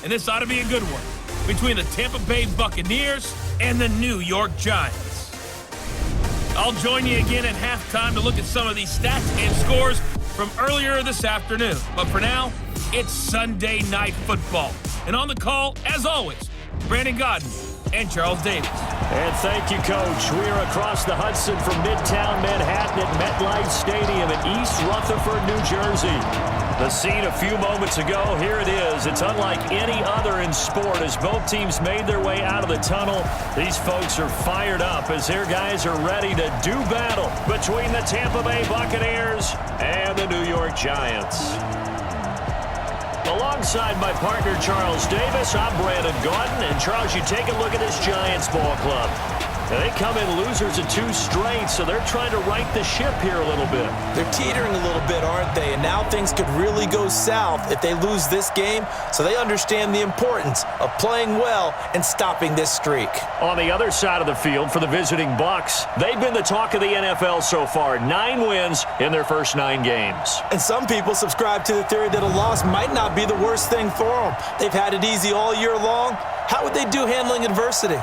and this ought to be a good one, between the Tampa Bay Buccaneers and the New York Giants. I'll join you again at halftime to look at some of these stats and scores from earlier this afternoon. But for now, it's Sunday Night Football. And on the call, as always, Brandon Gaudin and Charles Davis. And thank you, Coach. We are across the Hudson from Midtown Manhattan at MetLife Stadium in East Rutherford, New Jersey. The scene a few moments ago, here it is. It's unlike any other in sport as both teams made their way out of the tunnel. These folks are fired up as their guys are ready to do battle between the Tampa Bay Buccaneers and the New York Giants. Alongside my partner, Charles Davis, I'm Brandon Gaudin. And, Charles, you take a look at this Giants ball club. They come in losers of 2 straight, so they're trying to right the ship here a little bit. They're teetering a little bit, aren't they? And now things could really go south if they lose this game, so they understand the importance of playing well and stopping this streak. On the other side of the field for the visiting Bucs, they've been the talk of the NFL so far. 9 wins in their first 9 games. And some people subscribe to the theory that a loss might not be the worst thing for them. They've had it easy all year long. How would they do handling adversity?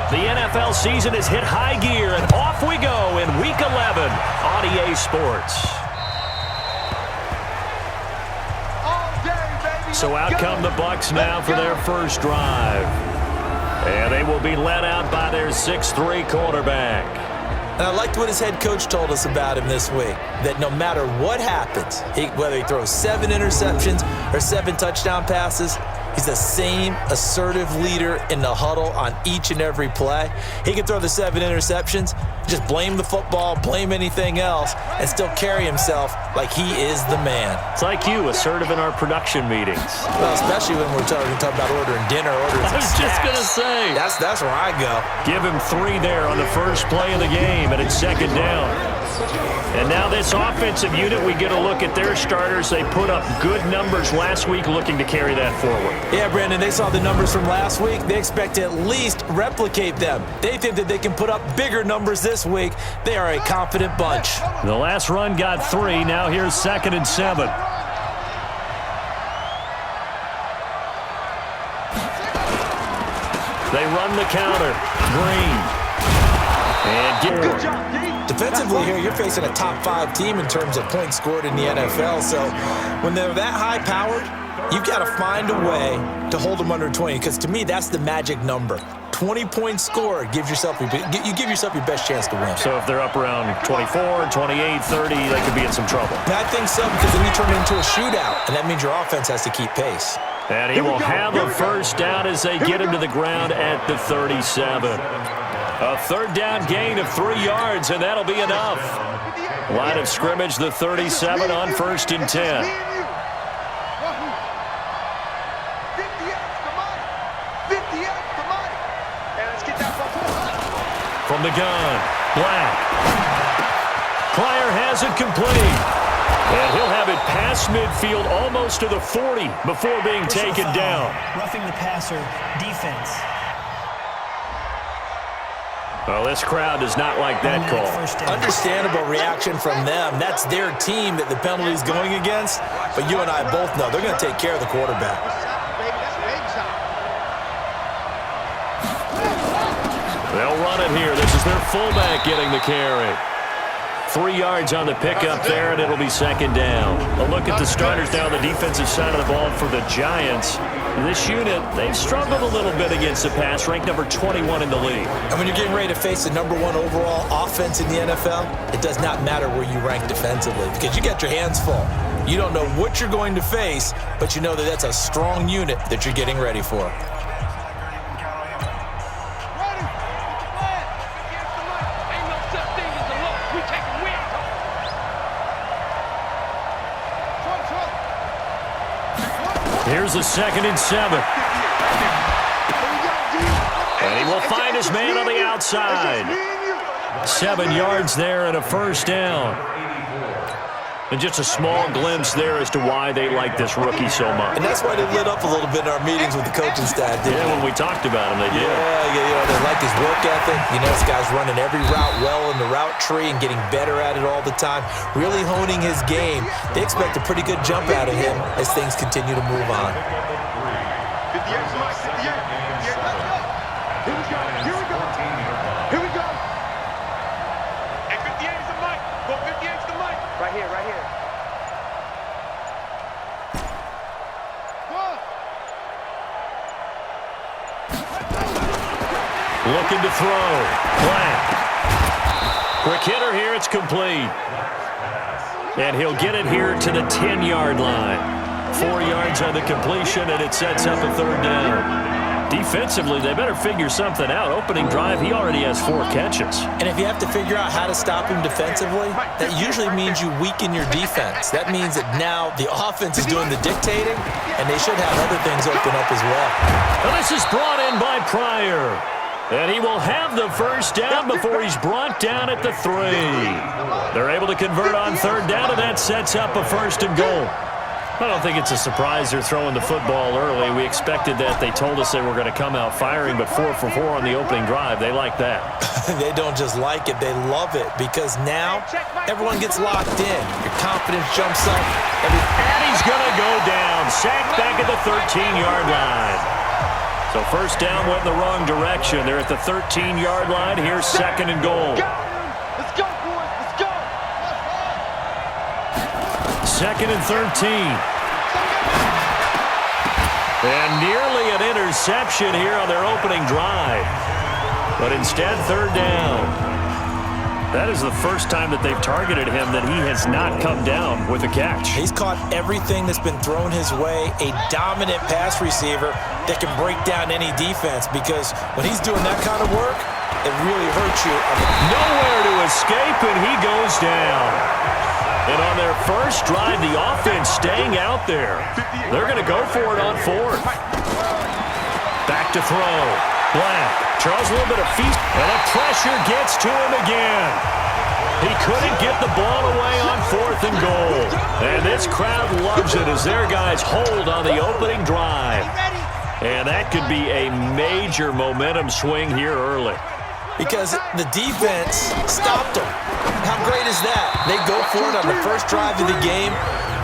The NFL season has hit high gear, and off we go in Week 11 on EA Sports. So out come the Bucs now for their first drive. And they will be led out by their 6'3" quarterback. And I liked what his head coach told us about him this week, that no matter what happens, whether he throws 7 interceptions or 7 touchdown passes, he's the same assertive leader in the huddle on each and every play. He can throw the 7 interceptions, just blame the football, blame anything else, and still carry himself like he is the man. It's like you, assertive in our production meetings. Well, especially when we're talking about ordering dinner, ordering I was just going to say. That's where I go. Give him 3 there on the first play of the game, and it's second down. And now this offensive unit, we get a look at their starters. They put up good numbers last week, looking to carry that forward. Yeah, Brandon, they saw the numbers from last week. They expect to at least replicate them. They think that they can put up bigger numbers this week. They are a confident bunch. The last run got 3. Now here's 2nd and 7. They run the counter. Green. And good job, defensively here, you're facing a top 5 team in terms of points scored in the NFL. So when they're that high-powered, you've got to find a way to hold them under 20, because to me, that's the magic number. 20 points scored, you give yourself your best chance to win. So if they're up around 24, 28, 30, they could be in some trouble. And I think so, because then you turn it into a shootout, and that means your offense has to keep pace. And he will have a first down as they get him to the ground at the 37. A 3rd down gain of 3 yards, and that'll be enough. Line of scrimmage, the 37 on 1st and 10. From the gun, Black. Pryor has it complete. And he'll have it past midfield almost to the 40 before being taken down. Roughing the passer, defense. Well, this crowd does not like that call. Understandable reaction from them. That's their team that the penalty is going against. But you and I both know they're going to take care of the quarterback. They'll run it here. This is their fullback getting the carry. 3 yards on the pickup there, and it'll be 2nd down. A look at the starters now on the defensive side of the ball for the Giants. This unit, they've struggled a little bit against the pass, ranked number 21 in the league. And when you're getting ready to face the number 1 overall offense in the NFL, it does not matter where you rank defensively, because you got your hands full. You don't know what you're going to face, but you know that that's a strong unit that you're getting ready for. Here's a 2nd and 7. And he will find his man on the outside. 7 yards there and a first down. And just a small glimpse there as to why they like this rookie so much. And that's why they lit up a little bit in our meetings with the coaching staff, didn't Yeah, when we talked about him, they did. Yeah, they like his work ethic. This guy's running every route well in the route tree and getting better at it all the time, really honing his game. They expect a pretty good jump out of him as things continue to move on. Here we go. Hey, 58 is the mic. Go 58 is the mic. Right here, right here. Looking to throw. Blank. Quick hitter here. It's complete. And he'll get it here to the 10-yard line. 4 yards on the completion, and it sets up a third down. Defensively, they better figure something out. Opening drive, he already has 4 catches. And if you have to figure out how to stop him defensively, that usually means you weaken your defense. That means that now the offense is doing the dictating, and they should have other things open up as well. Well, this is brought in by Pryor. And he will have the first down before he's brought down at the 3. They're able to convert on third down, and that sets up a 1st and goal. I don't think it's a surprise they're throwing the football early. We expected that. They told us they were going to come out firing, but 4 for 4 on the opening drive. They like that. They don't just like it. They love it because now everyone gets locked in. Your confidence jumps up. And he's going to go down. Sacked back at the 13-yard line. So first down went in the wrong direction. They're at the 13-yard line. Here's 2nd and goal. Let's go, boys. Let's go. 2nd and 13. And nearly an interception here on their opening drive. But instead, 3rd down. That is the first time that they've targeted him that he has not come down with a catch. He's caught everything that's been thrown his way. A dominant pass receiver that can break down any defense because when he's doing that kind of work, it really hurts you. Nowhere to escape, and he goes down. And on their first drive, the offense staying out there. They're going to go for it on 4th. Back to throw. Black draws a little bit of feast, and the pressure gets to him again. He couldn't get the ball away on 4th and goal. And this crowd loves it as their guys hold on the opening drive. And that could be a major momentum swing here early. Because the defense stopped them. How great is that? They go for it on the first drive of the game.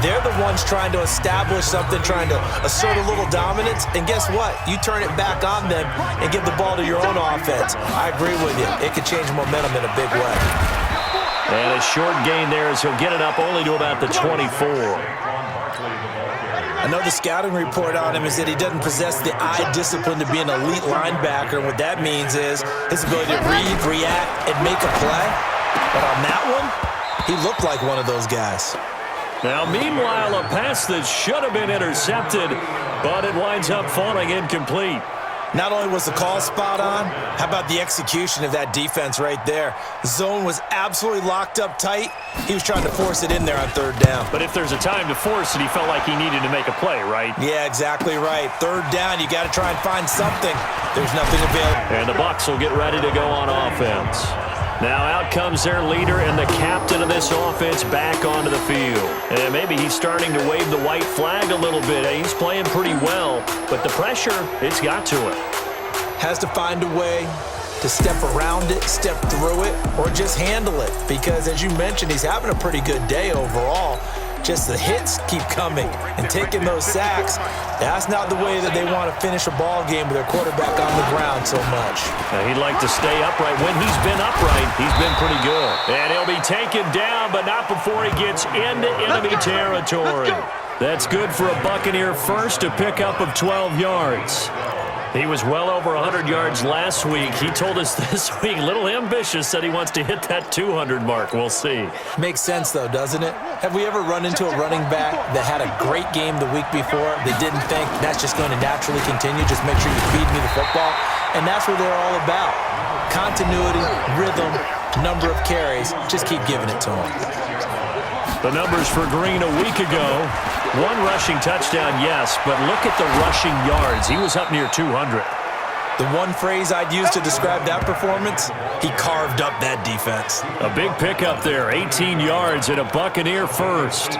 They're the ones trying to establish something, trying to assert a little dominance. And guess what? You turn it back on them and give the ball to your own offense. I agree with you. It could change momentum in a big way. And a short gain there as he'll get it up only to about the 24. I know the scouting report on him is that he doesn't possess the eye discipline to be an elite linebacker. And what that means is his ability to read, react, and make a play. But on that one, he looked like one of those guys. Now, meanwhile, a pass that should have been intercepted, but it winds up falling incomplete. Not only was the call spot on, how about the execution of that defense right there? The zone was absolutely locked up tight. He was trying to force it in there on 3rd down. But if there's a time to force it, he felt like he needed to make a play, right? Yeah, exactly right. 3rd down, you got to try and find something. There's nothing available. And the Bucs will get ready to go on offense. Now out comes their leader and the captain of this offense back onto the field. And maybe he's starting to wave the white flag a little bit. He's playing pretty well, but the pressure, it's got to him. Has to find a way to step around it, step through it, or just handle it. Because as you mentioned, he's having a pretty good day overall. Just the hits keep coming and taking those sacks. That's not the way that they want to finish a ball game with their quarterback on the ground so much. Now, he'd like to stay upright. When he's been upright, he's been pretty good. And he'll be taken down, but not before he gets into enemy territory. That's good for a Buccaneer first, a pickup of 12 yards. He was well over 100 yards last week. He told us this week, a little ambitious, said he wants to hit that 200 mark. We'll see. Makes sense, though, doesn't it? Have we ever run into a running back that had a great game the week before that didn't think that's just going to naturally continue? Just make sure you feed me the football. And that's what they're all about. Continuity, rhythm, number of carries. Just keep giving it to them. The numbers for Green a week ago. 1 rushing touchdown, yes, but look at the rushing yards. He was up near 200. The one phrase I'd use to describe that performance, he carved up that defense. A big pickup there, 18 yards and a Buccaneer first.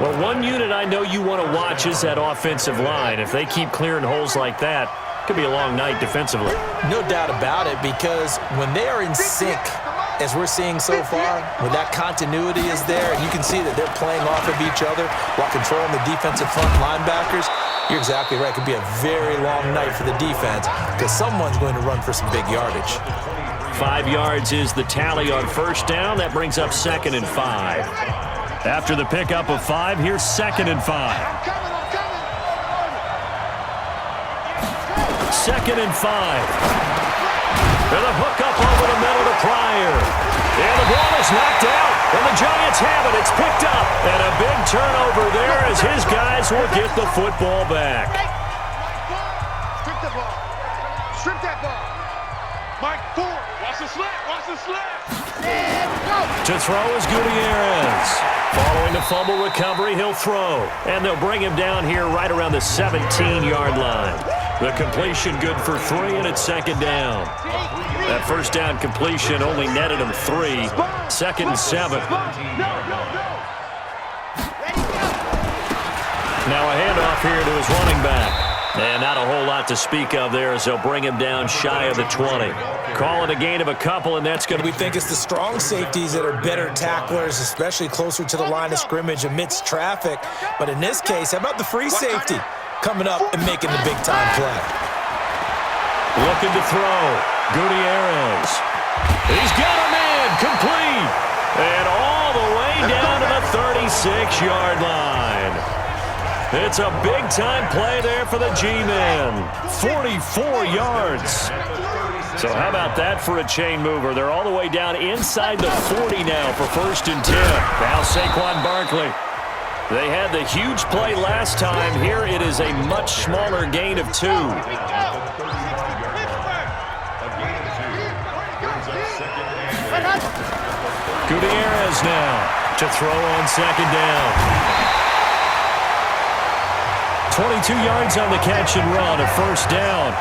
Well, one unit I know you want to watch is that offensive line. If they keep clearing holes like that, it could be a long night defensively. No doubt about it, because when they are in sync, as we're seeing so far, when that continuity is there, and you can see that they're playing off of each other while controlling the defensive front linebackers, you're exactly right. It could be a very long night for the defense because someone's going to run for some big yardage. 5 yards is the tally on first down. That brings up 2nd and 5. After the pickup of 5, here's 2nd and 5. 2nd and 5. And a hook up over the middle to Pryor. And the ball is knocked out. And the Giants have it. It's picked up. And a big turnover there as his guys will get the football back. Strip the ball. Strip that ball. Mike Ford. Watch the slap. Watch the slap. To throw is Gutierrez. Following the fumble recovery, he'll throw. And they'll bring him down here right around the 17-yard line. The completion good for 3, and it's 2nd down. That first down completion only netted him 3. 2nd and 7. Now a handoff here to his running back. And not a whole lot to speak of there as they'll bring him down shy of the 20. Call it a gain of a couple, and that's going to be... We think it's the strong safeties that are better tacklers, especially closer to the line of scrimmage amidst traffic. But in this case, how about the free safety coming up and making the big-time play? Looking to throw. Gutierrez. He's got a man. Complete. And all the way down to the 36-yard line. It's a big-time play there for the G-men. 44 yards. So how about that for a chain mover? They're all the way down inside the 40 now for 1st and 10. Now Saquon Barkley. They had the huge play last time. Here it is a much smaller gain of 2. Gutierrez now to throw on 2nd down. 22 yards on the catch and run, a 1st down.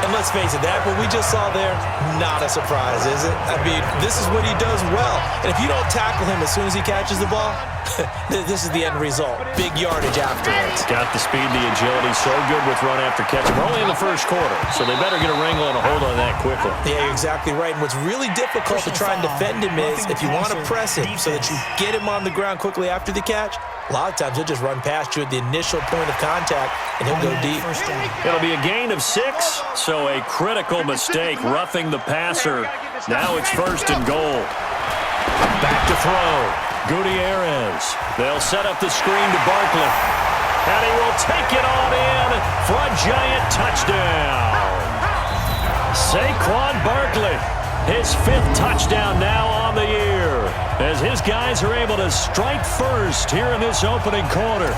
And let's face it, that what we just saw there, not a surprise, is it? I mean, this is what he does well. And if you don't tackle him as soon as he catches the ball, this is the end result. Big yardage afterwards. Got the speed, the agility, so good with run after catch. We're only in the 1st quarter, so they better get a wrangle and a hold on that quickly. Yeah, you're exactly right. And what's really difficult to try and defend him is if you want to press him so that you get him on the ground quickly after the catch, a lot of times he'll just run past you at the initial point of contact, and he'll go deep. It'll be a gain of 6, so a critical mistake, roughing the passer. Now it's 1st and goal. Back to throw. Gutierrez. They'll set up the screen to Barkley. And he will take it on in for a giant touchdown. Saquon Barkley, his 5th touchdown now on the year, as his guys are able to strike first here in this opening quarter.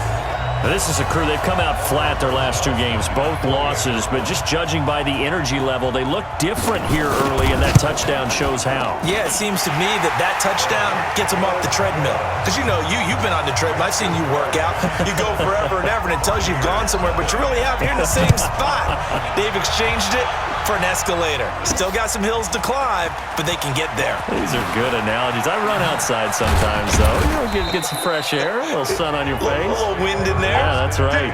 Now, this is a crew, they've come out flat their last 2 games, both losses, but just judging by the energy level, they look different here early, and that touchdown shows how. Yeah, it seems to me that touchdown gets them off the treadmill. Because, you know, you've been on the treadmill. I've seen you work out. You go forever and ever, and it tells you you've gone somewhere, but you really have here in the same spot. They've exchanged it for an escalator. Still got some hills to climb, but they can get there. These are good analogies. I run outside sometimes, though. You know, get some fresh air, a little sun on your face. A little wind in there. Yeah, that's right.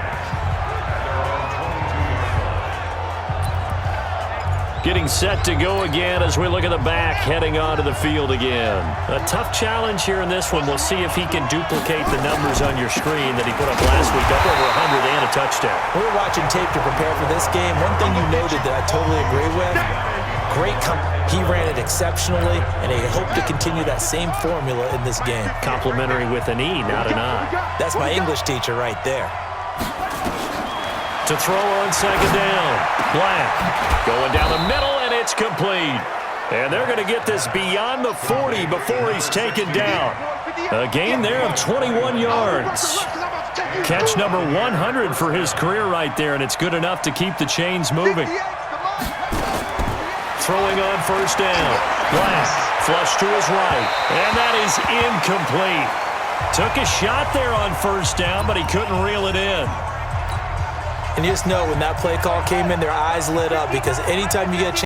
Getting set to go again as we look at the back, heading onto the field again. A tough challenge here in this one. We'll see if he can duplicate the numbers on your screen that he put up last week, up over 100 and a touchdown. We were watching tape to prepare for this game. One thing you noted that I totally agree with, he ran it exceptionally, and he hoped to continue that same formula in this game. Complimentary with an E, not an I. That's my English teacher right there. To throw on 2nd down. Black going down the middle, and it's complete. And they're going to get this beyond the 40 before he's taken down. A gain there of 21 yards. Catch number 100 for his career right there, and it's good enough to keep the chains moving. Throwing on 1st down. Black flush to his right, and that is incomplete. Took a shot there on 1st down, but he couldn't reel it in. And you just know when that play call came in, their eyes lit up because anytime you get a chance